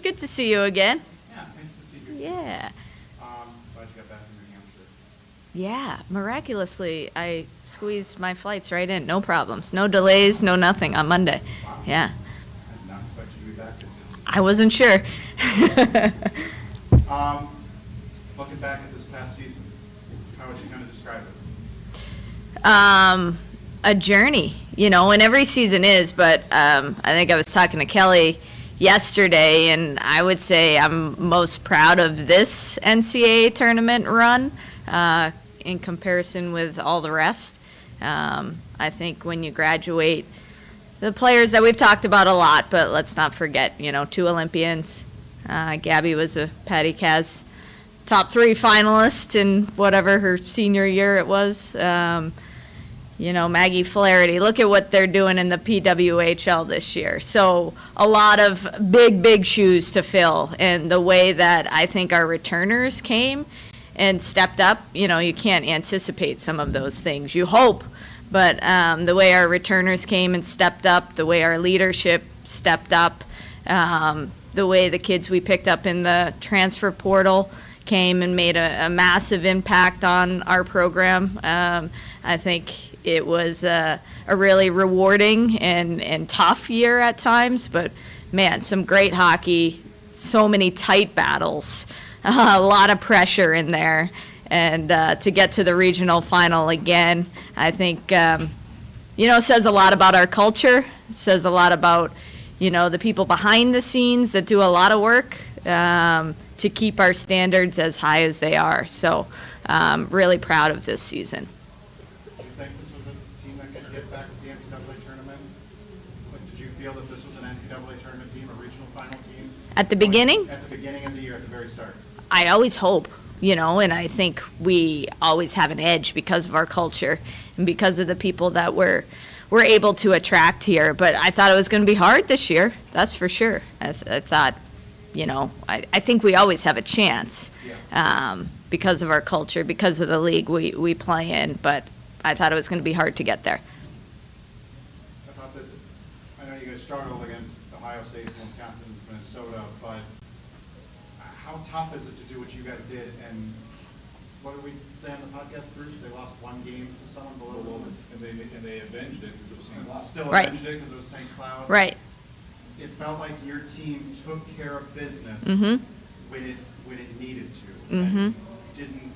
Good to see you again. Yeah, nice to see you. Yeah. Glad you got back from New Hampshire. Yeah, miraculously, I squeezed my flights right in. No problems. No delays, no nothing on Monday. Wow. Yeah. I did not expect you to be back. I wasn't sure. Looking back at this past season, how would you kind of describe it? A journey, and every season is, but I think I was talking to Kelly yesterday, and I would say I'm most proud of this NCAA tournament run in comparison with all the rest. I think when you graduate, the players that we've talked about a lot, but let's not forget, 2 Olympians. Gabby was a Patty Kaz top 3 finalist in whatever her senior year it was. Maggie Flaherty, look at what they're doing in the PWHL this year. So a lot of big shoes to fill. And the way that I think our returners came and stepped up, you can't anticipate some of those things. You hope, but the way our returners came and stepped up, the way our leadership stepped up, the way the kids we picked up in the transfer portal came and made a massive impact on our program. I think it was a really rewarding and tough year at times, but man, some great hockey, so many tight battles, a lot of pressure in there, and to get to the regional final again, I think, says a lot about our culture, says a lot about, the people behind the scenes that do a lot of work to keep our standards as high as they are. So really proud of this season. Do you think this was a team that could get back to the NCAA tournament? Did you feel that this was an NCAA tournament team, a regional final team? At the beginning? At the beginning of the year, at the very start. I always hope, and I think we always have an edge because of our culture and because of the people that we're able to attract here. But I thought it was going to be hard this year, that's for sure. I thought, I think we always have a chance because of our culture, because of the league we play in, but I thought it was going to be hard to get there. I know you guys struggled against Ohio State, Wisconsin, Minnesota, but how tough is it to do what you guys did? And what did we say on the podcast, Bruce? They lost 1 game to someone below them, and they avenged it because it was St. Cloud. Still Right. avenged it because it was St. Cloud. Right. It felt like your team took care of business when it needed to. And didn't.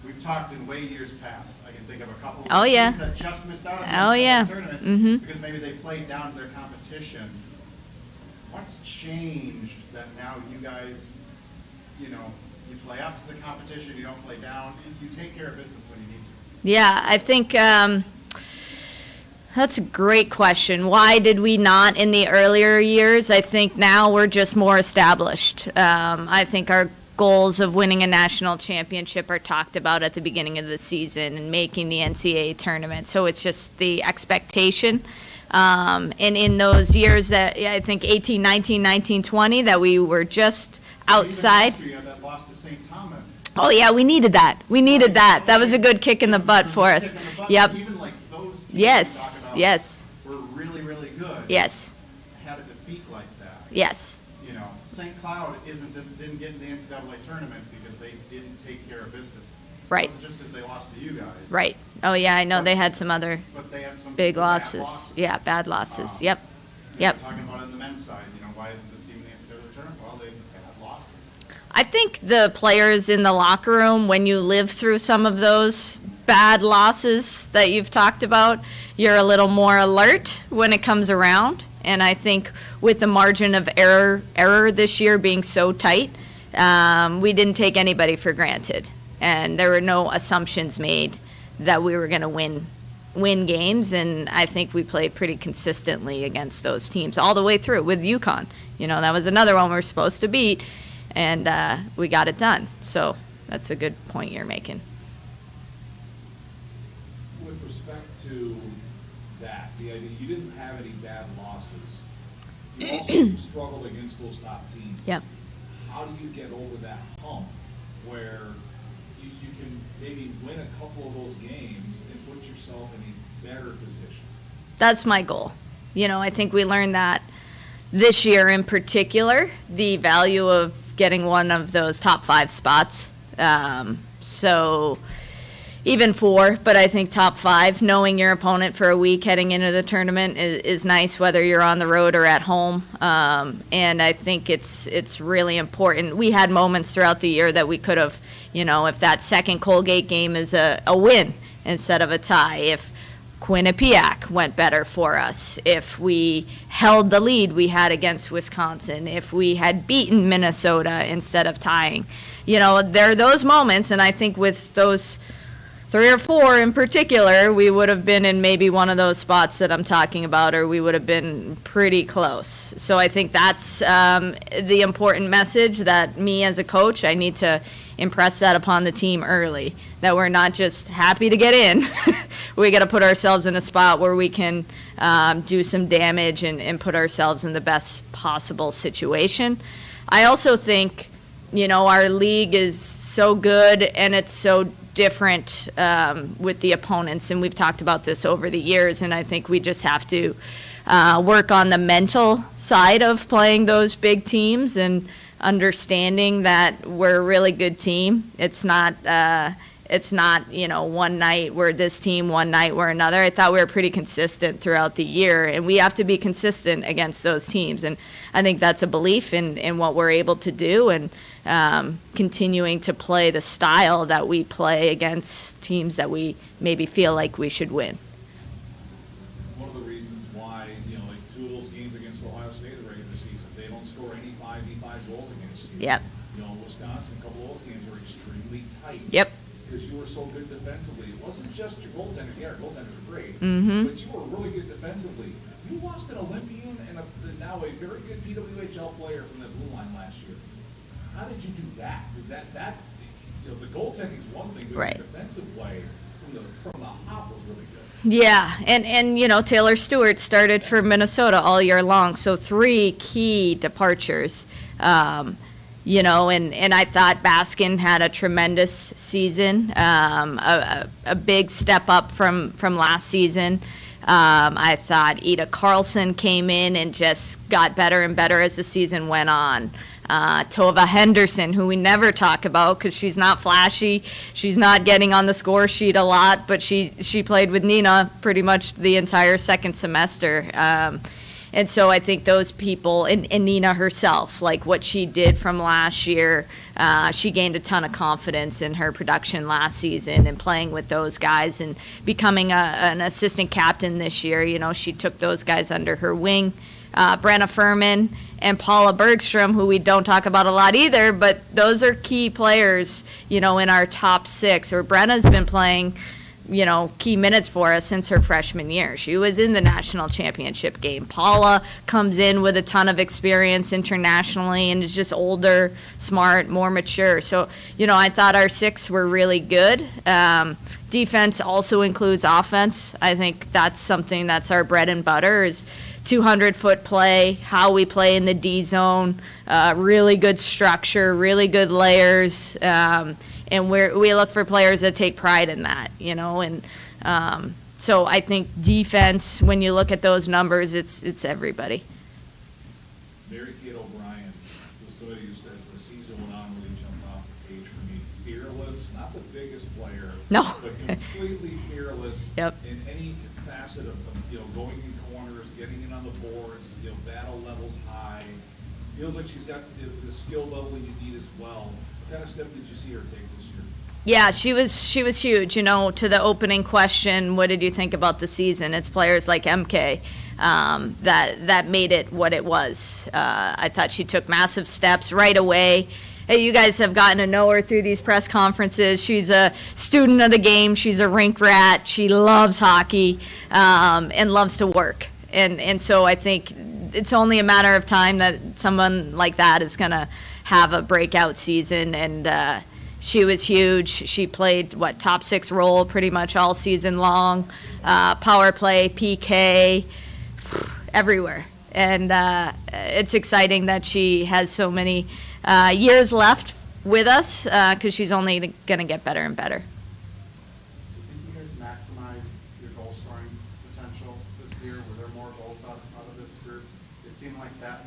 We've talked in way years past. I can think of a couple of teams that just missed out on the tournament because maybe they played down to their competition. What's changed that now you guys, you play up to the competition, you don't play down, you take care of business when you need to? Yeah, I think that's a great question. Why did we not in the earlier years? I think now we're just more established. I think our goals of winning a national championship are talked about at the beginning of the season and making the NCAA tournament. So it's just the expectation. And in those years that I think 18, 19, 19, 20, that we were just outside. Even last year, that lost to St. Thomas. Oh, yeah, we needed that. That was a good kick in the butt for us. Yep. Even like those teams Yes, about yes, were really, really good. yes, Had a defeat like that. yes. St. Cloud didn't get in the NCAA tournament because they didn't take care of business. Right. It wasn't just because they lost to you guys. Right. Oh, yeah, I know they had some other But they had some big bad losses. Yeah, bad losses. Yep. Talking about it on the men's side, why isn't this team in the NCAA tournament? Well, they've had losses. I think the players in the locker room, when you live through some of those bad losses that you've talked about, you're a little more alert when it comes around. And I think with the margin of error this year being so tight, we didn't take anybody for granted. And there were no assumptions made that we were going to win games. And I think we played pretty consistently against those teams all the way through with UConn. That was another one we were supposed to beat, and we got it done. So that's a good point you're making. With respect to that, the idea you didn't have any bad losses. You also struggled against those top teams. Yep. How do you get over that hump where you can maybe win a couple of those games and put yourself in a better position? That's my goal. I think we learned that this year in particular, the value of getting one of those top 5 spots. So even 4, but I think top 5, knowing your opponent for a week heading into the tournament is nice, whether you're on the road or at home. And I think it's really important. We had moments throughout the year that we could have, if that second Colgate game is a win instead of a tie, if Quinnipiac went better for us, if we held the lead we had against Wisconsin, if we had beaten Minnesota instead of tying. There are those moments, and I think with those 3 or 4 in particular, we would have been in maybe one of those spots that I'm talking about, or we would have been pretty close. So I think that's the important message that me as a coach, I need to impress that upon the team early, that we're not just happy to get in. We got to put ourselves in a spot where we can do some damage and put ourselves in the best possible situation. I also think, our league is so good and it's so different with the opponents, and we've talked about this over the years, and I think we just have to work on the mental side of playing those big teams and understanding that we're a really good team. It's not one night we're this team, one night we're another. I thought we were pretty consistent throughout the year, and we have to be consistent against those teams. And I think that's a belief in what we're able to do, and continuing to play the style that we play against teams that we maybe feel like we should win. One of the reasons why, like 2 of those games against Ohio State in the regular season, they don't score any 5v5 goals against you. Yep. Wisconsin, a couple of those games were extremely tight. Yep. Because you were so good defensively. It wasn't just your goaltender. Yeah, our goaltenders are great, Mm-hmm. but you were really good defensively. You lost an Olympian and now a very good PWHL player from the blue line last year. How did you do that? The goaltending is one thing, but Right. the defensive play from the hop was really good. Yeah, and Taylor Stewart started for Minnesota all year long, so 3 key departures. And I thought Baskin had a tremendous season, a big step up from last season. I thought Ida Carlson came in and just got better and better as the season went on. Tova Henderson, who we never talk about because she's not flashy, she's not getting on the score sheet a lot, but she played with Nina pretty much the entire second semester. And so I think those people, and Nina herself, like what she did from last year, she gained a ton of confidence in her production last season and playing with those guys and becoming an assistant captain this year. She took those guys under her wing. Brenna Furman and Paula Bergstrom, who we don't talk about a lot either, but those are key players, in our top 6. Or Brenna's been playing, key minutes for us since her freshman year. She was in the national championship game. Paula comes in with a ton of experience internationally and is just older, smart, more mature. So, I thought our 6 were really good. Defense also includes offense. I think that's something that's our bread and butter is 200-foot play, how we play in the D zone, really good structure, really good layers, and we look for players that take pride in that, and so I think defense, when you look at those numbers, it's everybody. Mary Kate O'Brien was somebody who, as the season went on, really jumped off the page for me. Fearless, not the biggest player, No. but completely fearless Yep. in any facet of going in corners, getting in on the boards, battle levels high. Feels like she's got the skill level you need as well. What kind of step did you see her take this year? Yeah, she was huge. To the opening question, what did you think about the season? It's players like MK that made it what it was. I thought she took massive steps right away. Hey, you guys have gotten to know her through these press conferences. She's a student of the game. She's a rink rat. She loves hockey and loves to work. And so I think it's only a matter of time that someone like that is going to have a breakout season. And she was huge. She played, top 6 role pretty much all season long. Power play, PK, everywhere. And it's exciting that she has so many years left with us because she's only going to get better and better. Do you think you guys maximized your goal scoring potential this year? Were there more goals out of this group? It seemed like that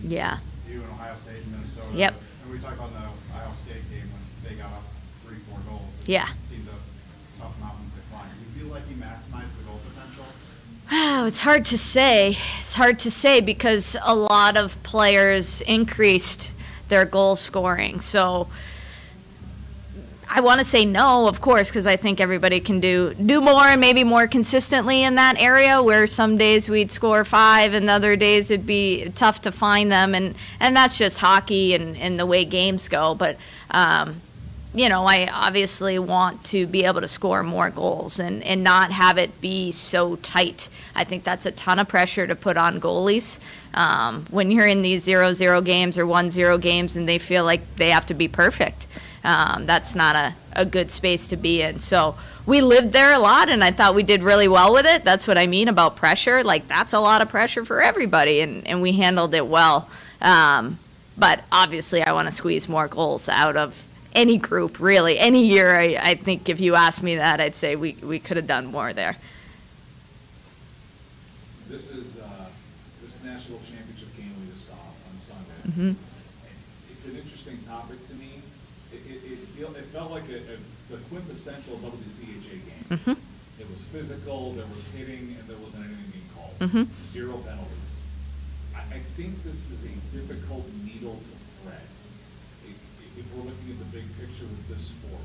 Yeah. You and Ohio State and Minnesota. Yep. And we talked about the Ohio State game when they got up 3-4 goals. It Yeah. seemed a tough mountain to climb. Do you feel like you maximized the goal potential? Oh, it's hard to say. It's hard to say because a lot of players increased their goal scoring. So I want to say no, of course, because I think everybody can do more and maybe more consistently in that area, where some days we'd score 5 and other days it'd be tough to find them. And that's just hockey and the way games go. But, I obviously want to be able to score more goals and not have it be so tight. I think that's a ton of pressure to put on goalies. When you're in these 0-0 games or 1-0 games and they feel like they have to be perfect. That's not a good space to be in. So we lived there a lot, and I thought we did really well with it. That's what I mean about pressure. Like, that's a lot of pressure for everybody, and we handled it well. But obviously I want to squeeze more goals out of any group, really. Any year, I think if you asked me that, I'd say we could have done more there. This national championship game we just saw on Sunday. Mm-hmm. It's an interesting topic to me. It felt like the quintessential WCHA game. Mm-hmm. It was physical, there was hitting, and there wasn't anything being called. Mm-hmm. 0 penalties. I think this is a difficult needle to thread. If we're looking at the big picture with this sport,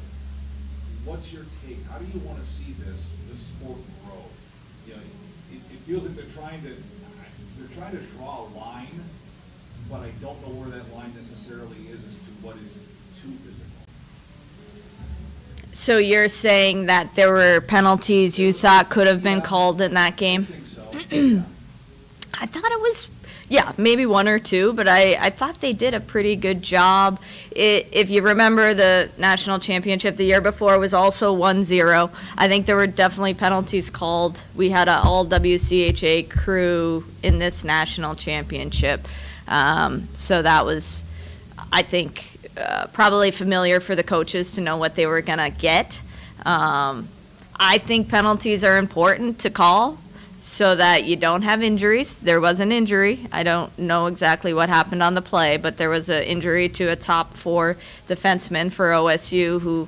what's your take? How do you want to see this sport grow? It feels like they're trying to draw a line, but I don't know where that line necessarily is as to what is too physical. So you're saying that there were penalties you thought could have been called in that game? I think so. Yeah. I thought it was, maybe 1 or 2, but I thought they did a pretty good job. If you remember, the national championship the year before was also 1-0. I think there were definitely penalties called. We had an all WCHA crew in this national championship. So that was, I think, probably familiar for the coaches to know what they were going to get. I think penalties are important to call so that you don't have injuries. There was an injury. I don't know exactly what happened on the play, but there was an injury to a top 4 defenseman for OSU who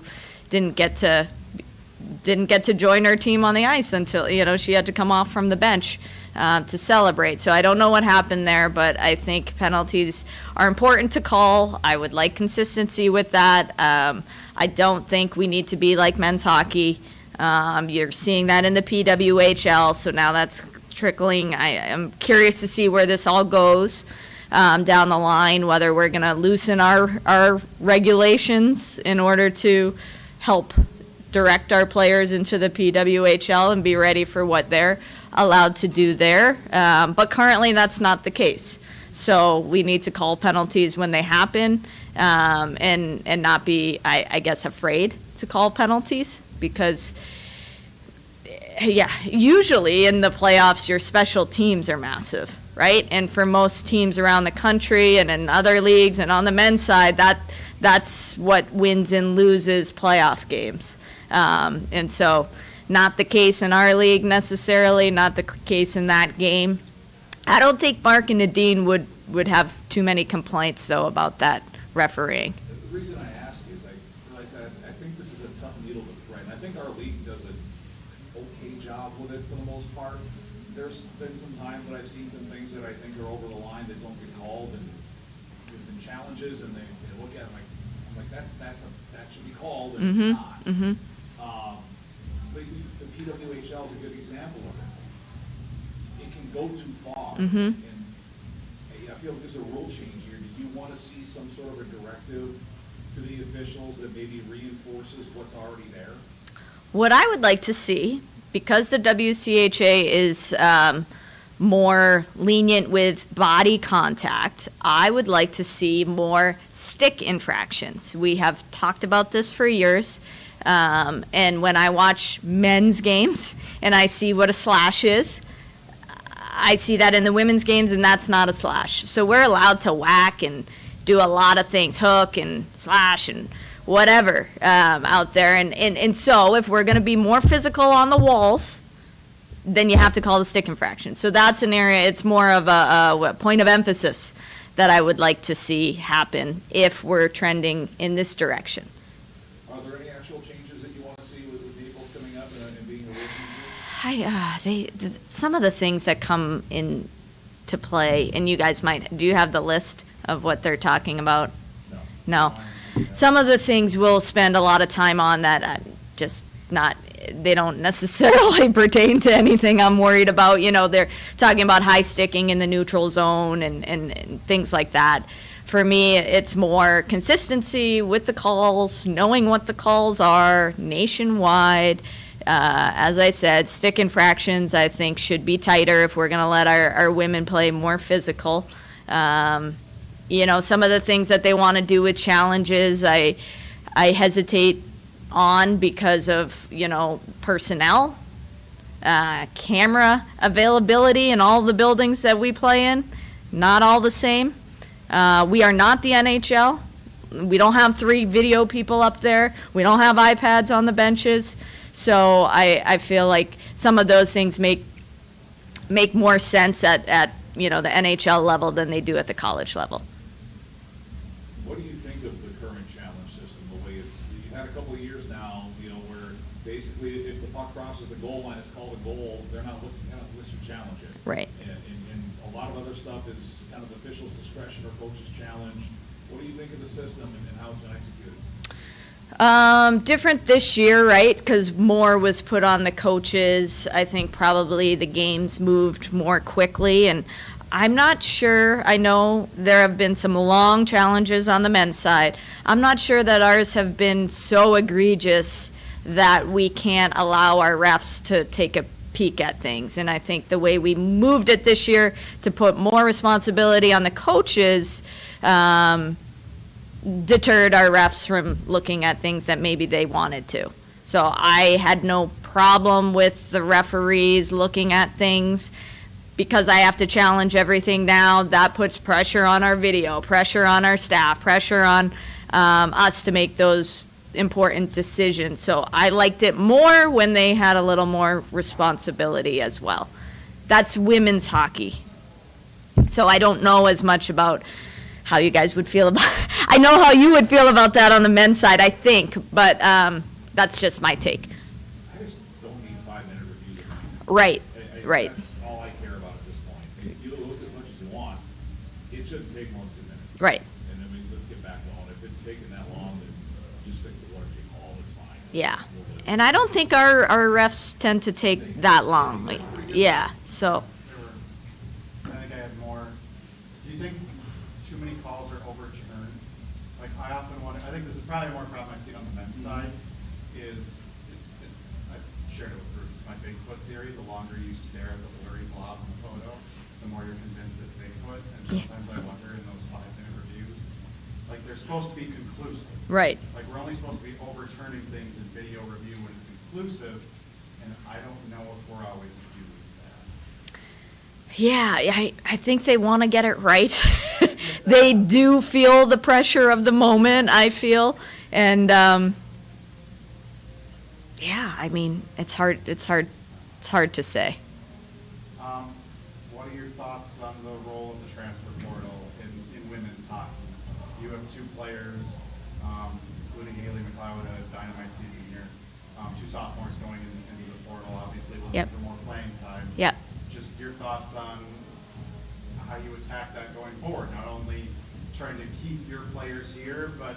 didn't get to join her team on the ice until, she had to come off from the bench to celebrate. So I don't know what happened there, but I think penalties are important to call. I would like consistency with that. I don't think we need to be like men's hockey. You're seeing that in the PWHL, so now that's trickling. I am curious to see where this all goes down the line, whether we're going to loosen our regulations in order to help direct our players into the PWHL and be ready for what they're allowed to do there. But currently that's not the case. So we need to call penalties when they happen and not be, I guess, afraid to call penalties because, usually in the playoffs your special teams are massive, right? And for most teams around the country and in other leagues and on the men's side, that's what wins and loses playoff games. And so not the case in our league necessarily, not the case in that game. I don't think Mark and Nadine would have too many complaints, though, about that refereeing. The reason I ask is I think this is a tough needle to thread. And I think our league does an okay job with it for the most part. There's been some times that I've seen some things that I think are over the line that don't get called, and there's been challenges, and they look at it like that should be called, and it's not. Mm-hmm. But the PWHL is a good example of it. It can go too far, Mm-hmm. and I feel like there's a rule change here. Do you want to see some sort of a directive to the officials that maybe reinforces what's already there? What I would like to see, because the WCHA is more lenient with body contact, I would like to see more stick infractions. We have talked about this for years. And when I watch men's games and I see what a slash is, I see that in the women's games, and that's not a slash. So we're allowed to whack and do a lot of things, hook and slash and whatever out there. And so if we're going to be more physical on the walls, then you have to call the stick infraction. So that's an area, it's more of a point of emphasis that I would like to see happen if we're trending in this direction. Are there any actual changes that you want to see with Naples coming up and being the region? Some of the things that come into play, and you guys do you have the list of what they're talking about? No. Some of the things we'll spend a lot of time on that I'm just not, they don't necessarily pertain to anything I'm worried about. They're talking about high sticking in the neutral zone and things like that. For me, it's more consistency with the calls, knowing what the calls are nationwide. As I said, stick infractions, I think, should be tighter if we're going to let our women play more physical. Some of the things that they want to do with challenges, I hesitate on because of, personnel, camera availability in all the buildings that we play in, not all the same. We are not the NHL. We don't have 3 video people up there. We don't have iPads on the benches. So I feel like some of those things make more sense at the NHL level than they do at the college level. What do you think of the current challenge system, the way you've had a couple of years now, where basically if the puck crosses the goal line, it's called a goal, they're not looking at this to challenge it. Right. And a lot of other stuff is kind of officials' discretion or coaches' challenge. What do you think of the system and how it's been executed? Different this year, right? Because more was put on the coaches. I think probably the games moved more quickly, and I'm not sure. I know there have been some long challenges on the men's side. I'm not sure that ours have been so egregious that we can't allow our refs to take a peek at things. And I think the way we moved it this year to put more responsibility on the coaches deterred our refs from looking at things that maybe they wanted to. So I had no problem with the referees looking at things. Because I have to challenge everything now, that puts pressure on our video, pressure on our staff, pressure on us to make those important decisions. So I liked it more when they had a little more responsibility as well. That's women's hockey. So I don't know as much about how you guys would feel about I know how you would feel about that on the men's side, I think, but that's just my take. I just don't need 5-minute reviews. Right, right. That's all I care about at this point. If you look as much as you want, it shouldn't take more than 2 minutes. Right. And then let's get back going. If it's taking that long, then just stick to what you call, it's fine. Yeah. And I don't think our refs tend to take that long. Yeah, so. I think I had more. Do you think too many calls are overturned? Like, I often wonder, I think this is probably more problem I see on the men's side, is I've shared it with Bruce, it's my Bigfoot theory. The longer you stare at the blurry blob in the photo, the more you're convinced it's Bigfoot. And sometimes I wonder in those 5-minute reviews, like, they're supposed to be conclusive. Right. Like, we're only supposed to be overturning things in video review when it's conclusive, and I don't know if we're always doing that. Yeah, I think they want to get it right. They do feel the pressure of the moment, I feel. And yeah, I mean, it's hard to say. What are your thoughts on the role of the transfer portal in women's hockey? You have 2 players, including Haley McLeod, a dynamite season here. 2 sophomores going into the portal, obviously looking for more playing time. Yep. Just your thoughts on how you attack that going forward. Not only trying to keep your players here, but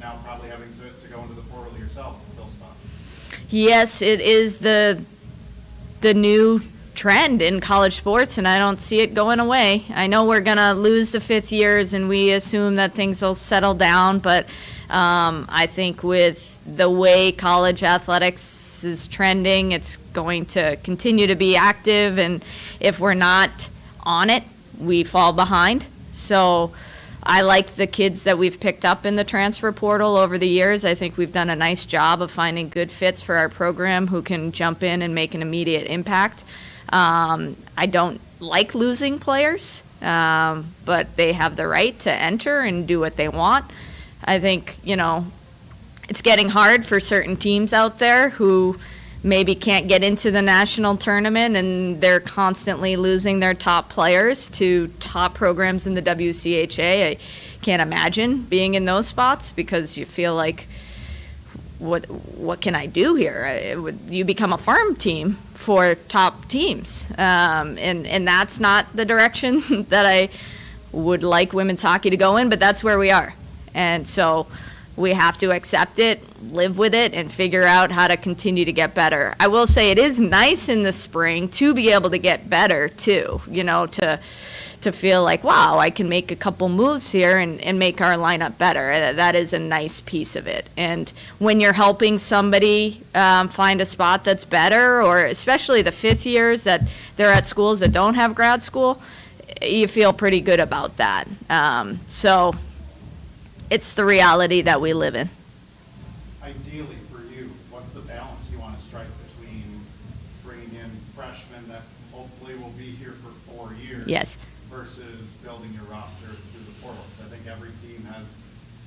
now probably having to go into the portal yourself to fill spots. Yes, it is the new trend in college sports, and I don't see it going away. I know we're going to lose the 5th years, and we assume that things will settle down, but I think with the way college athletics is trending, it's going to continue to be active, and if we're not on it, we fall behind. So I like the kids that we've picked up in the transfer portal over the years. I think we've done a nice job of finding good fits for our program who can jump in and make an immediate impact. I don't like losing players, but they have the right to enter and do what they want. I think, it's getting hard for certain teams out there who maybe can't get into the national tournament and they're constantly losing their top players to top programs in the WCHA. I can't imagine being in those spots because you feel like, what can I do here? You become a farm team for top teams. And that's not the direction that I would like women's hockey to go in, but that's where we are. And so we have to accept it, live with it, and figure out how to continue to get better. I will say it is nice in the spring to be able to get better too, to feel like, wow, I can make a couple moves here and make our lineup better. That is a nice piece of it. And when you're helping somebody find a spot that's better, or especially the fifth years that they're at schools that don't have grad school, you feel pretty good about that. So it's the reality that we live in. Ideally for you, what's the balance you want to strike between bringing in freshmen that hopefully will be here for 4 years? Yes. Versus building your roster through the portal? I think every team has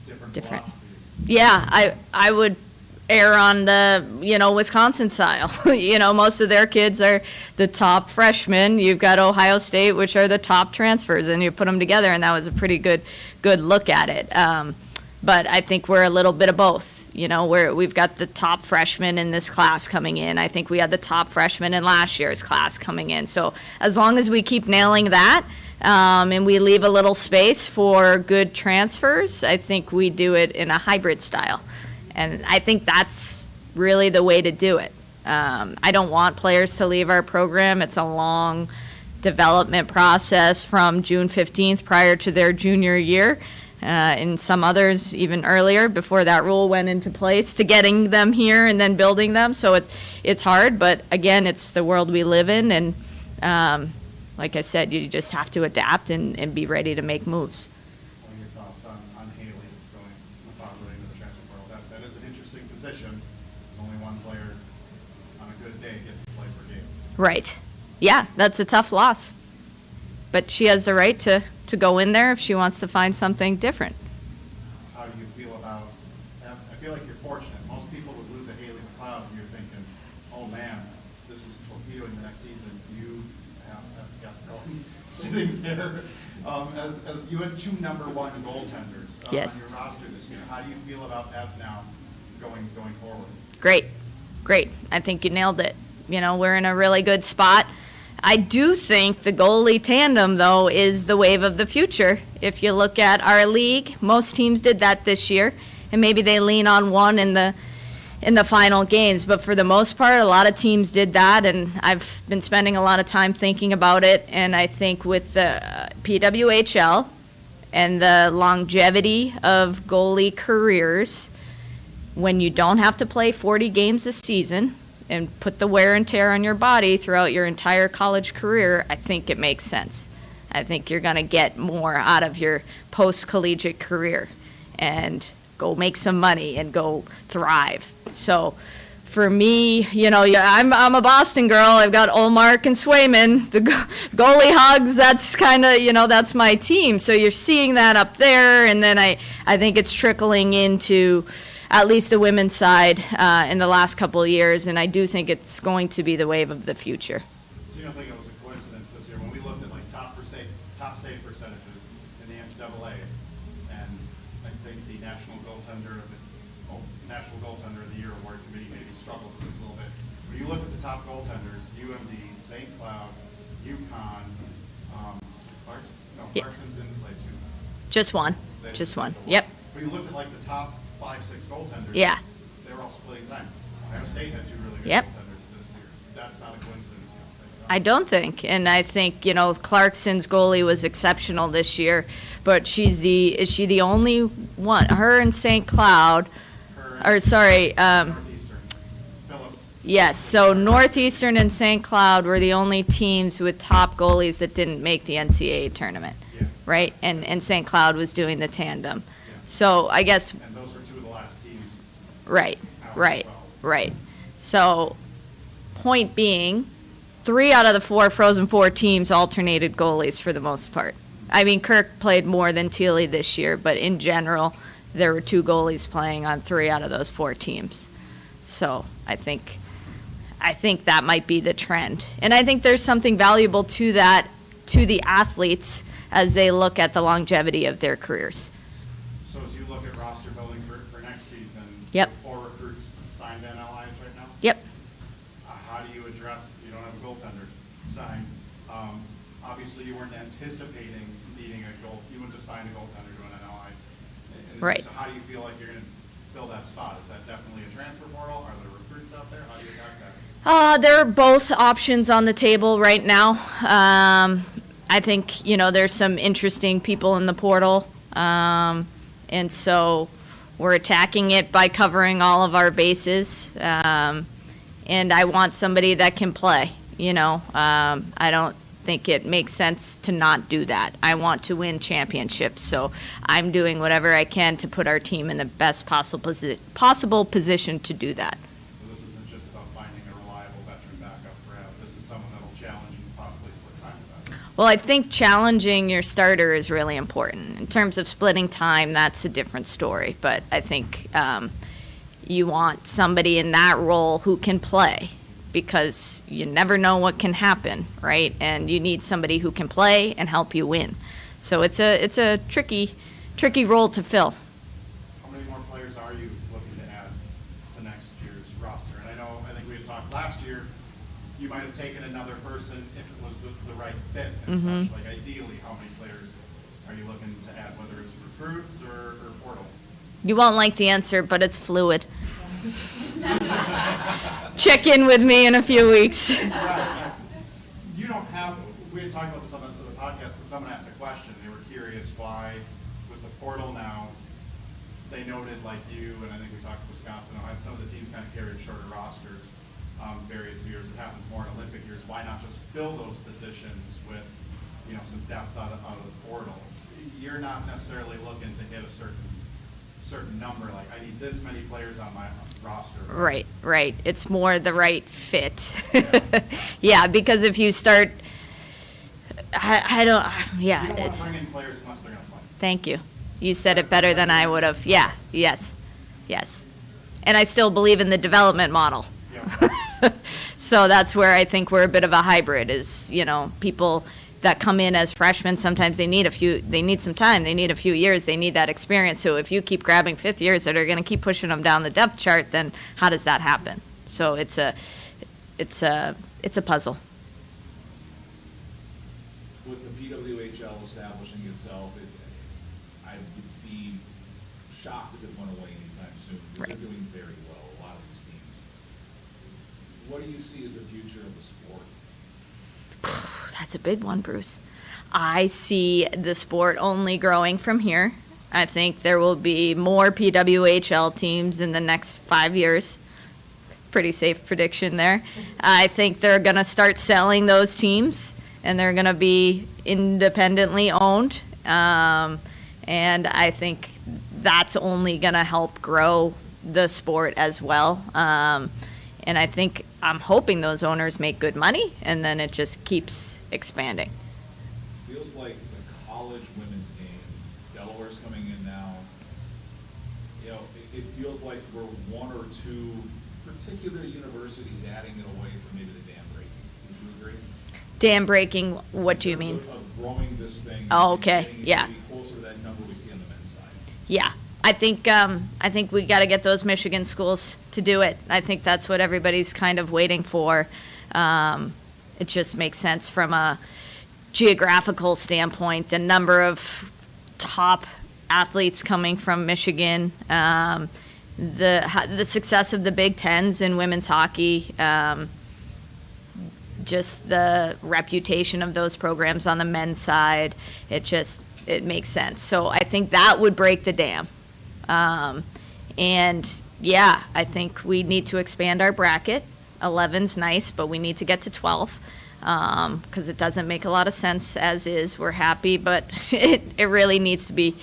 different philosophies. Yeah, I would err on the, Wisconsin style. Most of their kids are the top freshmen. You've got Ohio State, which are the top transfers, and you put them together, and that was a pretty good look at it. But I think we're a little bit of both. We've got the top freshmen in this class coming in. I think we had the top freshmen in last year's class coming in. So as long as we keep nailing that, and we leave a little space for good transfers, I think we do it in a hybrid style. And I think that's really the way to do it. I don't want players to leave our program. It's a long development process from June 15th prior to their junior year, and some others even earlier before that rule went into place, to getting them here and then building them. So it's hard, but again, it's the world we live in, and like I said, you just have to adapt and be ready to make moves. What are your thoughts on Haley going to the transfer portal? That is an interesting position. There's only one player on a good day gets to play per game. Right. Yeah, that's a tough loss. But she has the right to go in there if she wants to find something different. How do you feel about, I feel like you're fortunate. Most people would lose a Haley McLeod and you're thinking, oh man, this is torpedoing the next season. You have Gaston sitting there. As you had 2 number 1 goaltenders Yes. on your roster this year. How do you feel about Ev now going forward? Great. I think you nailed it. We're in a really good spot. I do think the goalie tandem, though, is the wave of the future. If you look at our league, most teams did that this year, and maybe they lean on one in the final games. But for the most part, a lot of teams did that, and I've been spending a lot of time thinking about it. And I think with the PWHL and the longevity of goalie careers, when you don't have to play 40 games a season and put the wear and tear on your body throughout your entire college career, I think it makes sense. I think you're going to get more out of your post-collegiate career and go make some money and go thrive. So for me, I'm a Boston girl. I've got Olmark and Swayman. The goalie hugs, that's kind of, that's my team. So you're seeing that up there, and then I think it's trickling into at least the women's side in the last couple of years, and I do think it's going to be the wave of the future. So you don't think it was a coincidence this year when we looked at top save percentages in the NCAA, and I think the National Goaltender of the Year award committee maybe struggled with this a little bit. When you look at the top goaltenders, UMD, St. Cloud, UConn, Clarkson didn't play 2. Just one. Yep. But you looked at the top 5-6 goaltenders. Yeah. They were all splitting time. Ohio State had 2 really good Yep. goaltenders this year. That's not a coincidence. I don't think, and I think Clarkson's goalie was exceptional this year, but is she the only one? Her and St. Cloud, Northeastern. Phillips. Yes, so Northeastern and St. Cloud were the only teams with top goalies that didn't make the NCAA tournament, Yeah. right? And St. Cloud was doing the tandem. Yeah. So I guess, And those were 2 of the last teams. right. Well. So point being, 3 out of the 4 Frozen Four teams alternated goalies for the most part. I mean, Kirk played more than Teely this year, but in general, there were 2 goalies playing on 3 out of those 4 teams. So I think I think that might be the trend. And I think there's something valuable to that, to the athletes as they look at the longevity of their careers. So as you look at roster building for next season, Yep. 4 recruits signed NLIs right now? Yep. How do you address, you don't have a goaltender signed. Obviously, you weren't anticipating needing you wouldn't have signed a goaltender to an NLI. Right. So how do you feel like you're going to fill that spot? Is that definitely a transfer portal? Are there recruits out there? How do you attack that? There are both options on the table right now. I think, there's some interesting people in the portal. And so we're attacking it by covering all of our bases. And I want somebody that can play, I don't think it makes sense to not do that. I want to win championships, so I'm doing whatever I can to put our team in the best possible position to do that. So this isn't just about finding a reliable veteran backup for Ab. This is someone that will challenge and possibly split time with that. Well, I think challenging your starter is really important. In terms of splitting time, that's a different story. But I think you want somebody in that role who can play, because you never know what can happen, right? And you need somebody who can play and help you win. So it's a tricky role to fill. How many more players are you looking to add to next year's roster? And I think we had talked last year, you might have taken another person if it was the right fit and such. Like ideally, how many players are you looking to add, whether it's recruits or portal? You won't like the answer, but it's fluid. Check in with me in a few weeks. You don't have, we had talked about this on the podcast, because someone asked a question. They were curious why, with the portal now, they noted, like you, and I think we talked to Wisconsin, Ohio, some of the teams kind of carried shorter rosters various years. It happens more in Olympic years. Why not just fill those positions with, some depth out of the portal? You're not necessarily looking to hit a certain number, like I need this many players on my roster. Right. It's more the right fit. Yeah, because if you start, I don't, yeah. You don't want It's. to bring in players unless they're going to play. Thank you. You said it better than I would have. Yeah, yes. And I still believe in the development model. Yeah. So that's where I think we're a bit of a hybrid is, people that come in as freshmen, sometimes they need some time, they need a few years, they need that experience. So if you keep grabbing fifth years that are going to keep pushing them down the depth chart, then how does that happen? So it's a puzzle. With the PWHL establishing itself, I would be shocked if it went away anytime soon, because Right. they're doing very well, a lot of these teams. What do you see as the future of the sport? That's a big one, Bruce. I see the sport only growing from here. I think there will be more PWHL teams in the next 5 years. Pretty safe prediction there. I think they're going to start selling those teams, and they're going to be independently owned. And I think that's only going to help grow the sport as well. And I'm hoping those owners make good money, and then it just keeps expanding. Feels like the college women's game, Delaware's coming in now. It feels like we're one or two particular universities adding it away from maybe the dam breaking. Would you agree? Dam breaking, what do you mean? Of growing this thing. Oh, and okay, getting it yeah. to be closer to that number we see on the men's side. Yeah, I think we got to get those Michigan schools to do it. I think that's what everybody's kind of waiting for. It just makes sense from a geographical standpoint. The number of top athletes coming from Michigan, the success of the Big Tens in women's hockey, just the reputation of those programs on the men's side. It makes sense. So I think that would break the dam. And yeah, I think we need to expand our bracket. 11's nice, but we need to get to 12 because it doesn't make a lot of sense as is. We're happy, but it really needs to be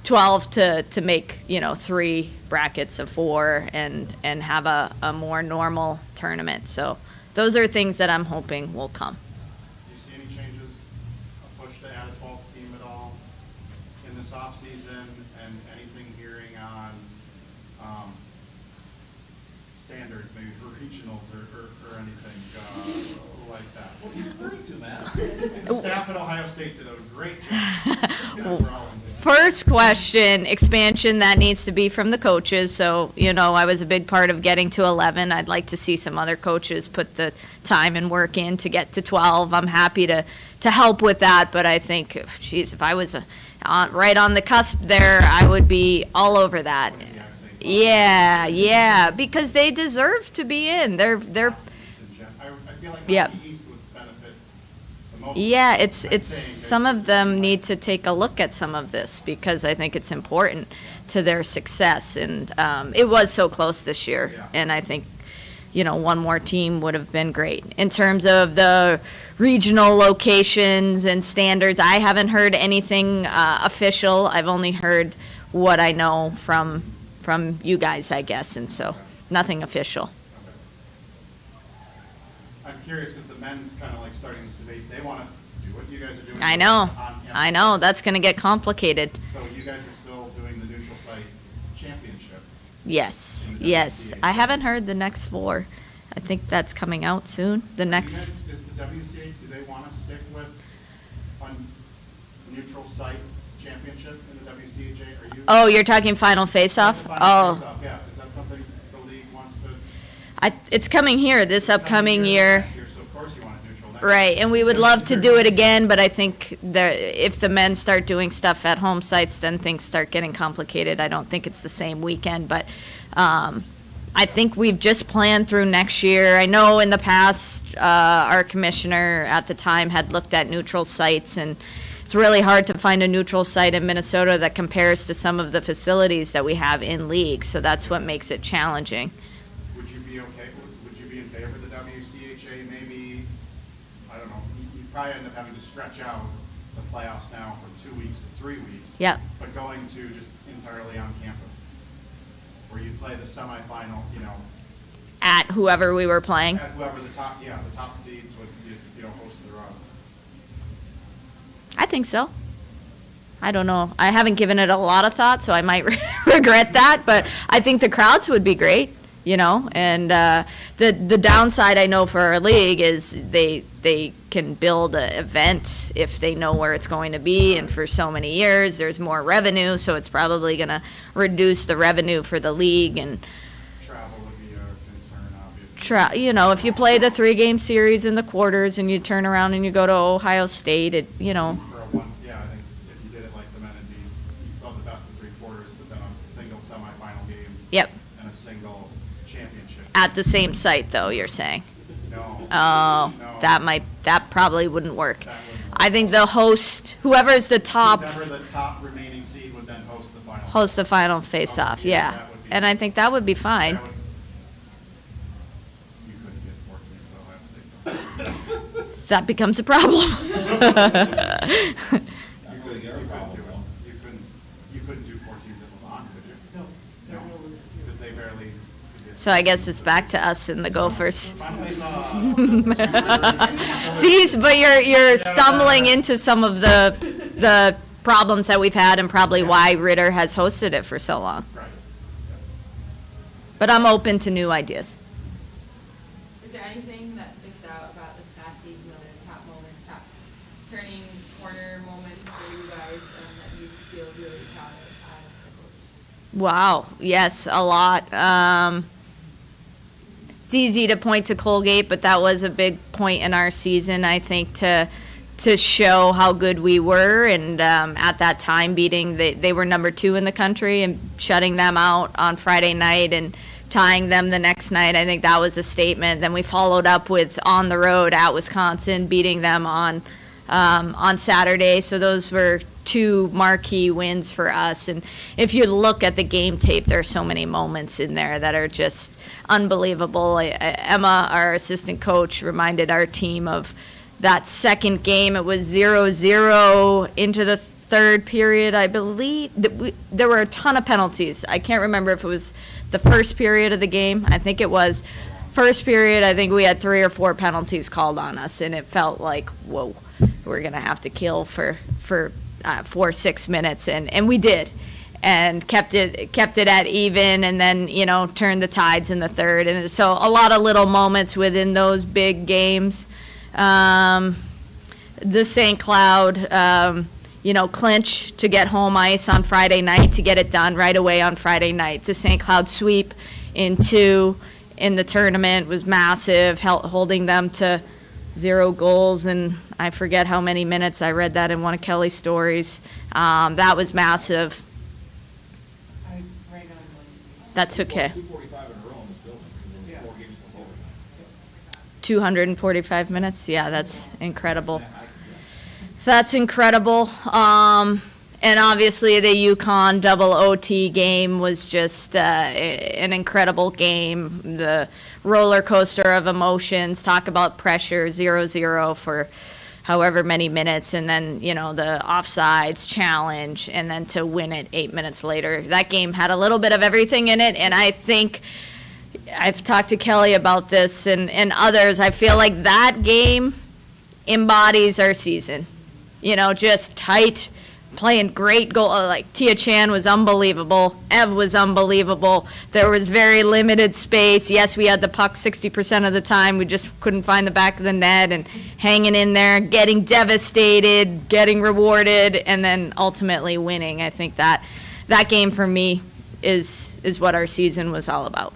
12 to make 3 brackets of 4 and have a more normal tournament. So those are things that I'm hoping will come. Do you see any changes, a push to add a 12th team at all in this offseason, and anything hearing on standards, maybe for regionals or anything like that? What are you referring to, Matt? The staff at Ohio State did a great job. You guys were all in there. First question, expansion, that needs to be from the coaches. So, I was a big part of getting to 11. I'd like to see some other coaches put the time and work in to get to 12. I'm happy to help with that, but I think, geez, if I was right on the cusp there, I would be all over that. Wouldn't be on the same level. Yeah, because they deserve to be in. They're East in gen- I feel like Yep. Hockey East would benefit the most. Yeah, I'm it's saying some they- of them need to take a look at some of this because I think it's important to their success. And it was so close this year, Yeah. and I think one more team would have been great. In terms of the regional locations and standards, I haven't heard anything official. I've only heard what I know from you guys, I guess, and so nothing official. I'm curious because the men's kind of like starting this debate. They want to do what you guys are doing. I know, on campus. I know, that's going to get complicated. So you guys are still doing the neutral site championship. Yes, In the yes. WCHA. I haven't heard the next 4. I think that's coming out soon. The Do you next, guys- Is the WCA, do they want to stick with on neutral site championship in the WCHA? Are you? oh, you're talking final face-off? The final Oh, face-off, yeah. Is that something the league wants to? it's coming here this upcoming year. Next year, so of course you want it neutral next Right, year. and we would love to do it again, but I think if the men start doing stuff at home sites, then things start getting complicated. I don't think it's the same weekend, but I think we've just planned through next year. I know in the past, our commissioner at the time had looked at neutral sites, and it's really hard to find a neutral site in Minnesota that compares to some of the facilities that we have in league, so that's what makes it challenging. Would you be okay, would you be in favor of the WCHA maybe, I don't know, you'd probably end up having to stretch out the playoffs now from 2 weeks to 3 weeks. Yep. But going to just entirely on campus, where you play the semifinal, At whoever we were playing. at whoever the top seeds would, host their own. I think so. I don't know. I haven't given it a lot of thought, so I might regret that. But I think the crowds would be great, And the downside I know for our league is they can build an event if they know where it's going to be, and for so many years there's more revenue, so it's probably going to reduce the revenue for the league and. Travel would be a concern, obviously. If you play the 3-game series in the quarters and you turn around and you go to Ohio State, For a one, yeah, I think if you did it like the men, you still have the best of 3 quarters, but then a single semifinal game. Yep. And a single championship. At the same site, though, you're saying? No. Oh, No. that probably wouldn't work. That wouldn't work. I think the host, whoever's the top, Whoever the top remaining seed would then host the final. host the final face-off, Yeah, yeah. that would be- And I think that would be fine. That would- You couldn't get 14 to Ohio State. That becomes a problem. You couldn't do 4 teams at Lamont, could you? No. Because they barely. So I guess it's back to us and the Gophers. Finally, See, but you're stumbling into some of the problems that we've had and probably why Ritter has hosted it for so long. Right. But I'm open to new ideas. Is there anything that sticks out about this past season, the top moments, top turning corner moments for you guys that you feel really proud of as a coach? Wow, yes, a lot. It's easy to point to Colgate, but that was a big point in our season, I think, to show how good we were. And at that time, they were number 2 in the country, and shutting them out on Friday night and tying them the next night, I think that was a statement. Then we followed up with on the road at Wisconsin, beating them on Saturday. So those were 2 marquee wins for us. And if you look at the game tape, there are so many moments in there that are just unbelievable. Emma, our assistant coach, reminded our team of that second game. It was 0-0 into the third period, I believe. There were a ton of penalties. I can't remember if it was the first period of the game. I think it was. First period, I think we had 3 or 4 penalties called on us, and it felt like, whoa, we're going to have to kill for 4-6 minutes, and we did. and kept it at even, and then, turned the tides in the third. And so a lot of little moments within those big games. The St. Cloud, clinch to get home ice on Friday night, to get it done right away on Friday night. The St. Cloud sweep in the tournament was massive, holding them to 0 goals, and I forget how many minutes. I read that in one of Kelly's stories. That was massive. That's okay. 245 in a row in this building, because there were 4 games before overtime. 245 minutes. Yeah, that's incredible. That's incredible. And obviously the UConn double OT game was just an incredible game. The roller coaster of emotions, talk about pressure, 0-0 for however many minutes, and then, the offsides challenge, and then to win it 8 minutes later. That game had a little bit of everything in it, and I think I've talked to Kelly about this and others. I feel like that game embodies our season. Just tight, playing great goal. Like Tia Chan was unbelievable. Ev was unbelievable. There was very limited space. Yes, we had the puck 60% of the time. We just couldn't find the back of the net, and hanging in there, getting devastated, getting rewarded, and then ultimately winning. I think that game for me is what our season was all about.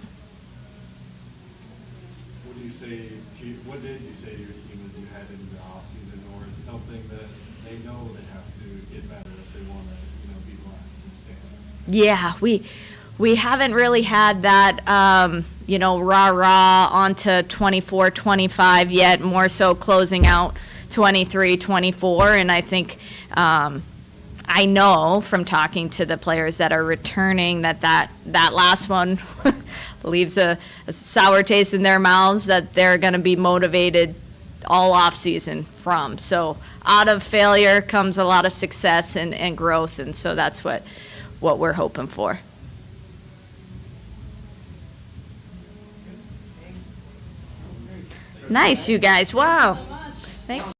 What did you say to your team as you head into the off season, or is it something that they know they have to get better if they want to, be the last team standing? Yeah, we haven't really had that, rah-rah onto 24, 25 yet, more so closing out 23, 24. And I think, I know from talking to the players that are returning that last one leaves a sour taste in their mouths, that they're going to be motivated all off season from. So out of failure comes a lot of success and growth, and so that's what we're hoping for. Nice, you guys. Wow. Thanks.